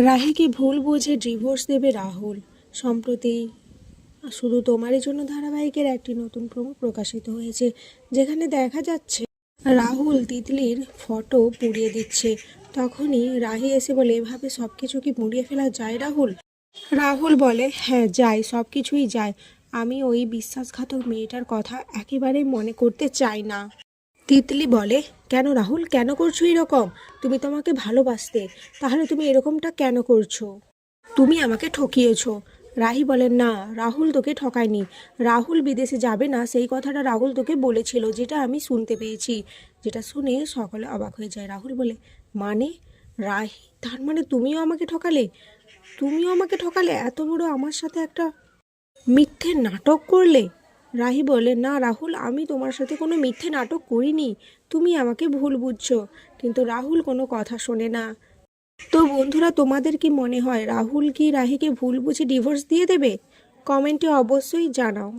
রাহিকে ভুল বুঝে ডিভোর্স দেবে রাহুল। সম্প্রতি শুধু তোমারই জন্য ধারাবাহিকের একটি নতুন প্রোমো প্রকাশিত হয়েছে, যেখানে দেখা যাচ্ছে রাহুল তিতলির ফটো পুড়িয়ে দিচ্ছে। তখনই রাহি এসে বলে, এভাবে সব কিছু কি পুড়িয়ে ফেলা যায় রাহুল? রাহুল বলে, হ্যাঁ যায়, সব কিছুই যায়। আমি ওই বিশ্বাসঘাতক মেয়েটার কথা একেবারেই মনে করতে চাই না। তিতলি বলে, কেন রাহুল, কেন করছো এরকম? তুমি তোমাকে ভালোবাসতে, তাহলে তুমি এরকমটা কেন করছো? তুমি আমাকে ঠকিয়েছো। রাহি বলেন, না রাহুল তোকে ঠকায়নি। রাহুল বিদেশে যাবে না, সেই কথাটা রাহুল তোকে বলেছিল, যেটা আমি শুনতে পেয়েছি। যেটা শুনে সকলে অবাক হয়ে যায়। রাহুল বলে, মানে? রাহি, তার মানে তুমিও আমাকে ঠকালে? তুমিও আমাকে ঠকালে? এত বড় আমার সাথে একটা মিথ্যে নাটক করলে? রাহি বলে, না রাহুল, আমি তোমার সাথে কোনো মিথ্যে নাটক করিনি। তুমি আমাকে ভুল বুঝছো। কিন্তু রাহুল কোনো কথা শোনে না। তো বন্ধুরা, তোমাদের কি মনে হয় রাহুল কি রাহিকে ভুল বুঝে ডিভোর্স দিয়ে দেবে? কমেন্টে অবশ্যই জানাও।